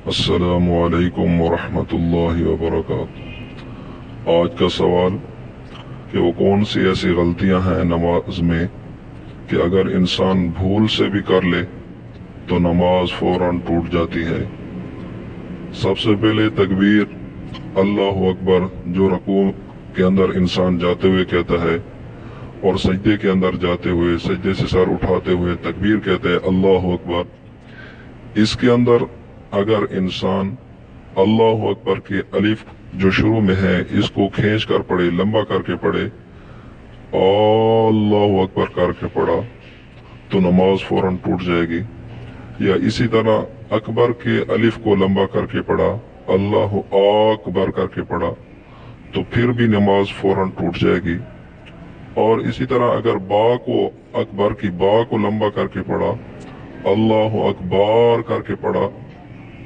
السلام علیکم ورحمۃ اللہ وبرکاتہ۔ آج کا سوال کہ وہ کون سی ایسی غلطیاں ہیں نماز میں کہ اگر انسان بھول سے بھی کر لے تو نماز فوراً ٹوٹ جاتی ہے۔ سب سے پہلے تکبیر اللہ اکبر، جو رکوع کے اندر انسان جاتے ہوئے کہتا ہے اور سجدے کے اندر جاتے ہوئے سجدے سے سر اٹھاتے ہوئے تکبیر کہتے ہیں اللہ اکبر۔ اس کے اندر اگر انسان اللہ اکبر کے الف جو شروع میں ہے اس کو کھینچ کر پڑھے، لمبا کر کے پڑھے، اللہ اکبر کر کے پڑھا تو نماز فوراً ٹوٹ جائے گی۔ یا اسی طرح اکبر کے الف کو لمبا کر کے پڑھا، اللہ اکبر کر کے پڑھا تو پھر بھی نماز فوراً ٹوٹ جائے گی۔ اور اسی طرح اگر با کو، اکبر کی با کو لمبا کر کے پڑھا، اللہ اکبر کر کے پڑھا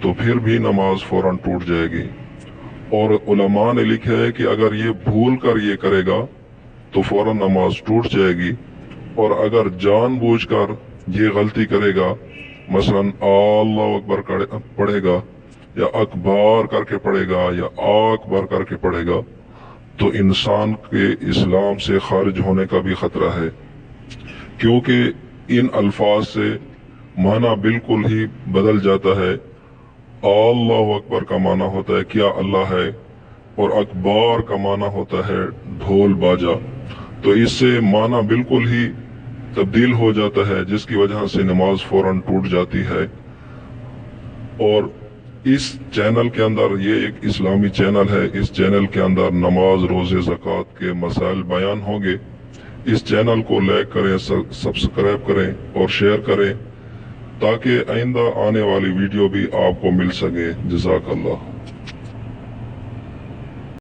تو پھر بھی نماز فوراً ٹوٹ جائے گی۔ اور علماء نے لکھا ہے کہ اگر یہ بھول کر یہ کرے گا تو فوراً نماز ٹوٹ جائے گی، اور اگر جان بوجھ کر یہ غلطی کرے گا، مثلا اللہ اکبر پڑھے گا یا اکبر کر کے پڑھے گا یا اکبر کر کے پڑھے گا تو انسان کے اسلام سے خارج ہونے کا بھی خطرہ ہے، کیونکہ ان الفاظ سے معنی بالکل ہی بدل جاتا ہے۔ اللہ اکبر کا معنی ہوتا ہے کیا اللہ ہے، اور اکبر کا معنی ہوتا ہے ڈھول باجا، تو اس سے معنی بالکل ہی تبدیل ہو جاتا ہے، جس کی وجہ سے نماز فوراً ٹوٹ جاتی ہے۔ اور اس چینل کے اندر، یہ ایک اسلامی چینل ہے، اس چینل کے اندر نماز، روزے، زکوٰۃ کے مسائل بیان ہوں گے۔ اس چینل کو لائک کریں، سبسکرائب کریں اور شیئر کریں تاکہ آئندہ آنے والی ویڈیو بھی آپ کو مل سکے۔ جزاک اللہ۔